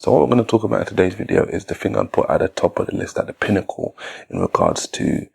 So what we're going to talk about in today's video is the thing I'd put at the top of the list, at the pinnacle, in regards to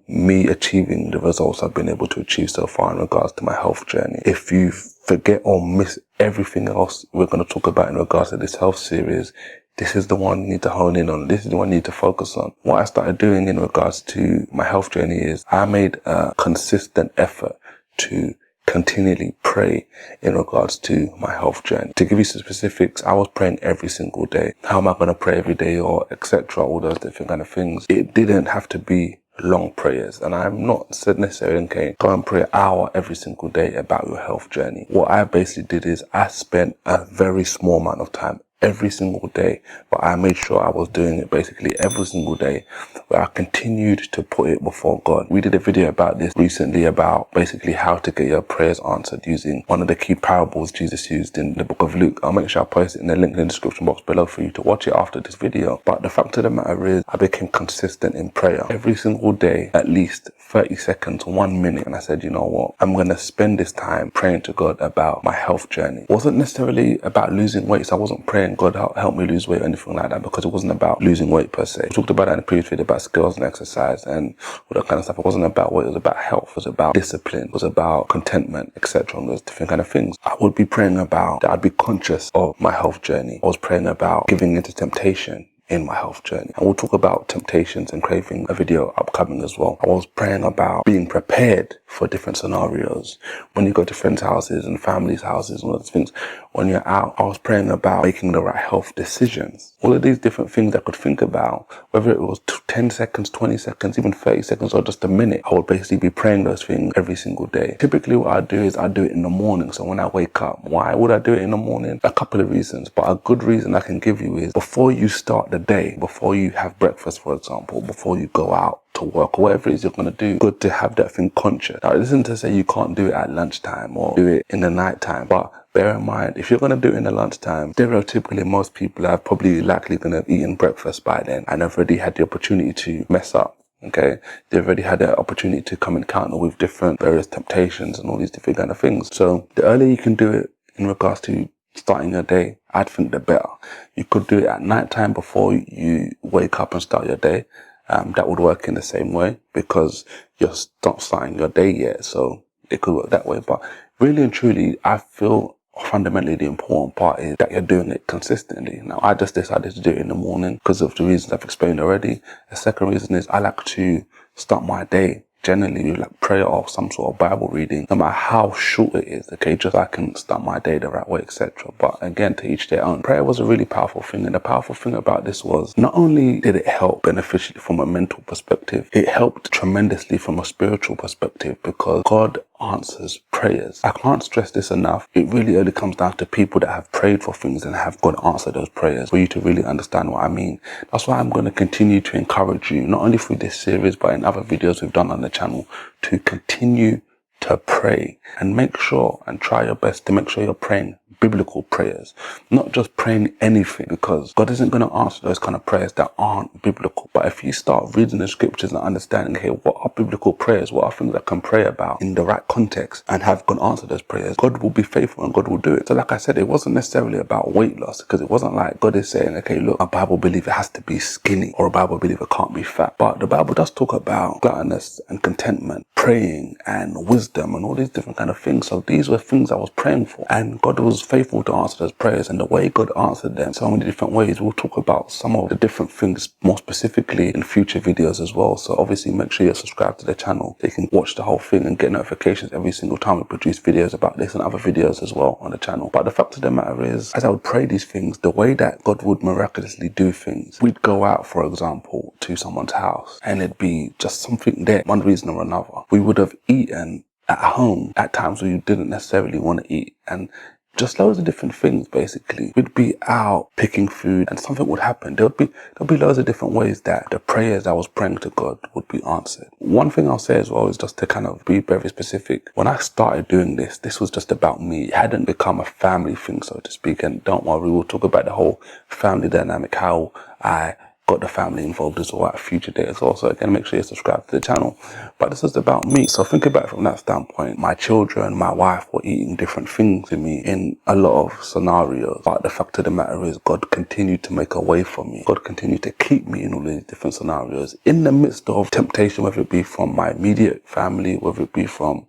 me achieving the results I've been able to achieve so far in regards to my health journey. If you forget or miss everything else we're going to talk about in regards to this health series, this is the one you need to hone in on. This is the one you need to focus on. What I started doing in regards to my health journey is I made a consistent effort to continually pray in regards to my health journey. To give you some specifics, I was praying every single day. How am I going to pray every day, or etc., all those different kind of things. It didn't have to be long prayers, and I'm not said necessarily, okay, go and pray an hour every single day about your health journey. What I basically did is I spent a very small amount of time every single day, but I made sure I was doing it basically every single day, where I continued to put it before God. We did a video about this recently, about basically how to get your prayers answered using one of the key parables Jesus used in the book of Luke. I'll make sure I post it in the link in the description box below for you to watch it after this video. But the fact of the matter is, I became consistent in prayer every single day, at least 30 seconds, 1 minute. And I said, you know what, I'm going to spend this time praying to God about my health journey. It wasn't necessarily about losing weight, so I wasn't praying, God help me lose weight or anything like that, because it wasn't about losing weight per se. We talked about that in the previous video about skills and exercise and all that kind of stuff. It wasn't about weight, it was about health, it was about discipline, it was about contentment, etc. and those different kind of things. I would be praying about that I'd be conscious of my health journey. I was praying about giving into temptation in my health journey. And we'll talk about temptations and craving, a video upcoming as well. I was praying about being prepared for different scenarios. When you go to friends' houses and families' houses and all those things, when you're out, I was praying about making the right health decisions. All of these different things I could think about, whether it was 10 seconds, 20 seconds, even 30 seconds, or just a minute, I would basically be praying those things every single day. Typically what I do is I do it in the morning. So when I wake up, why would I do it in the morning? A couple of reasons, but a good reason I can give you is before you start the day, before you have breakfast, for example, before you go out to work or whatever it is you're going to do, good to have that thing conscious. Now, it isn't to say you can't do it at lunchtime or do it in the night time, but bear in mind, if you're going to do it in the lunchtime, stereotypically most people are probably likely going to have eaten breakfast by then and have already had the opportunity to mess up. Okay, they've already had the opportunity to come encounter with different various temptations and all these different kind of things. So the earlier you can do it in regards to starting your day, I'd think the better. You could do it at night time before you wake up and start your day. That would work in the same way because you're not starting your day yet. So it could work that way. But really and truly, I feel fundamentally the important part is that you're doing it consistently. Now, I just decided to do it in the morning because of the reasons I've explained already. The second reason is I like to start my day generally with like prayer or some sort of Bible reading, no matter how short it is, okay, just so I can start my day the right way, etc. But again, to each their own. Prayer was a really powerful thing, and the powerful thing about this was not only did it help beneficially from a mental perspective, it helped tremendously from a spiritual perspective, because God answers prayers. I can't stress this enough. It really only comes down to people that have prayed for things and have God answer those prayers for you to really understand what I mean. That's why I'm going to continue to encourage you, not only through this series, but in other videos we've done on the channel, to continue to pray and make sure and try your best to make sure you're praying biblical prayers, not just praying anything, because God isn't going to answer those kind of prayers that aren't biblical. But if you start reading the scriptures and understanding, hey, what are biblical prayers? What are things I can pray about in the right context and have God answer those prayers? God will be faithful and God will do it. So like I said, it wasn't necessarily about weight loss, because it wasn't like God is saying, okay, look, a Bible believer has to be skinny or a Bible believer can't be fat. But the Bible does talk about gluttonous and contentment, praying and wisdom and all these different kind of things. So these were things I was praying for, and God was faithful to answer those prayers. And the way God answered them so many different ways, we'll talk about some of the different things more specifically in future videos as well. So obviously make sure you're subscribed to the channel so you can watch the whole thing and get notifications every single time we produce videos about this and other videos as well on the channel. But the fact of the matter is, as I would pray these things, the way that God would miraculously do things, we'd go out, for example, to someone's house and it'd be just something there, one reason or another. We would have eaten at home at times where you didn't necessarily want to eat, and just loads of different things. Basically, we'd be out picking food and something would happen. There'll be loads of different ways that the prayers I was praying to God would be answered. One thing I'll say as well is just to kind of be very specific. When I started doing this was just about me. It hadn't become a family thing, so to speak. And don't worry, we'll talk about the whole family dynamic, how I got the family involved as well at a future date as well. So again, make sure you subscribe to the channel. But this is about me. So think about it from that standpoint. My children, my wife were eating different things to me in a lot of scenarios. But the fact of the matter is God continued to make a way for me. God continued to keep me in all these different scenarios. In the midst of temptation, whether it be from my immediate family, whether it be from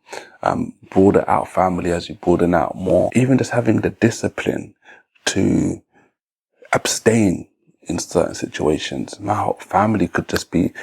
broader out family as you broaden out more, even just having the discipline to abstain in certain situations. My whole family could just be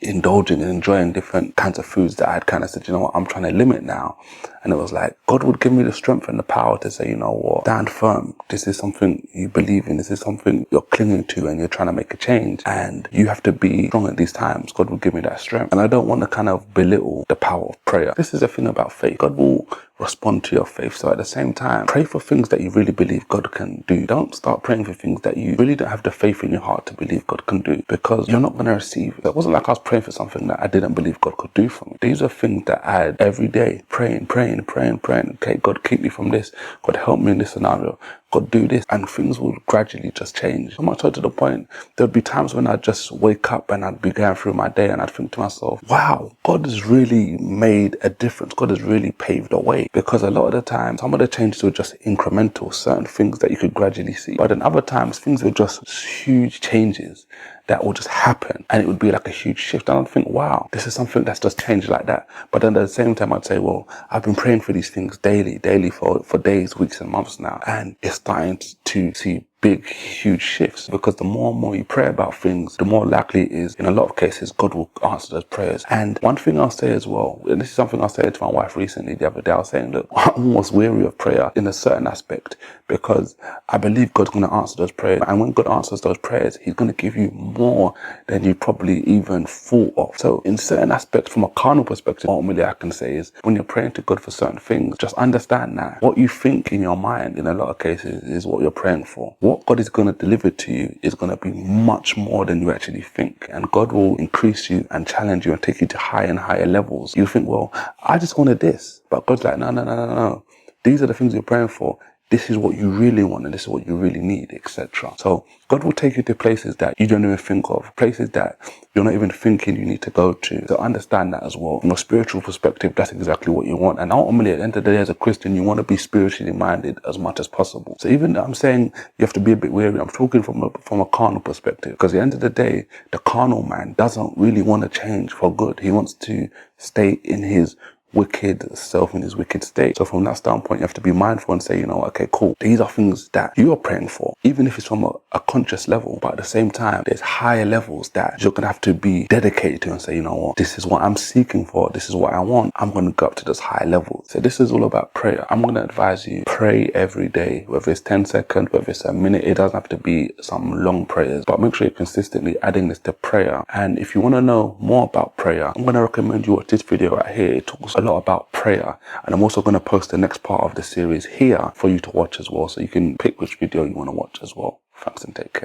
indulging and enjoying different kinds of foods that I had kind of said, you know what, I'm trying to limit now. And it was like, God would give me the strength and the power to say, you know what, stand firm. This is something you believe in. This is something you're clinging to and you're trying to make a change. And you have to be strong at these times. God will give me that strength. And I don't want to kind of belittle the power of prayer. This is the thing about faith. God will respond to your faith. So at the same time, pray for things that you really believe God can do. Don't start praying for things that you really don't have the faith in your heart to believe God can do, because you're not going to receive it. It wasn't like I was praying for something that I didn't believe God could do for me. These are things that I had every day, praying. Okay, God, keep me from this. God, help me in this scenario. God, do this. And things will gradually just change. So much so to the point, there'd be times when I'd just wake up and I'd be going through my day and I'd think to myself, wow, God has really made a difference. God has really paved a way. Because a lot of the time, some of the changes were just incremental, certain things that you could gradually see. But then other times, things were just huge changes that will just happen, and it would be like a huge shift. And I'd think, wow, this is something that's just changed like that. But then at the same time, I'd say, well, I've been praying for these things daily for days, weeks and months now. And it's starting to see big, huge shifts, because the more and more you pray about things, the more likely it is, in a lot of cases, God will answer those prayers. And one thing I'll say as well, and this is something I said to my wife recently the other day, I was saying, look, I'm almost weary of prayer in a certain aspect, because I believe God's going to answer those prayers. And when God answers those prayers, he's going to give you more than you probably even thought of. So in certain aspects, from a carnal perspective, ultimately I can say is, when you're praying to God for certain things, just understand that what you think in your mind in a lot of cases is what you're praying for. What God is going to deliver to you is going to be much more than you actually think. And God will increase you and challenge you and take you to higher and higher levels. You think, well, I just wanted this. But God's like, no. These are the things you're praying for. This is what you really want and this is what you really need, etc. So God will take you to places that you don't even think of, places that you're not even thinking you need to go to. So understand that as well. From a spiritual perspective, that's exactly what you want. And ultimately, at the end of the day, as a Christian, you want to be spiritually minded as much as possible. So even though I'm saying you have to be a bit wary, I'm talking from a carnal perspective. Because at the end of the day, the carnal man doesn't really want to change for good. He wants to stay in his wicked self, in his wicked state. So from that standpoint, you have to be mindful and say, you know, okay, cool. These are things that you are praying for, even if it's from a conscious level. But at the same time, there's higher levels that you're going to have to be dedicated to and say, you know what, this is what I'm seeking for. This is what I want. I'm going to go up to those higher levels. So this is all about prayer. I'm going to advise you, pray every day, whether it's 10 seconds, whether it's a minute. It doesn't have to be some long prayers, but make sure you're consistently adding this to prayer. And if you want to know more about prayer, I'm going to recommend you watch this video right here. It talks a lot about prayer, and I'm also going to post the next part of the series here for you to watch as well, so you can pick which video you want to watch as well. Thanks and take care.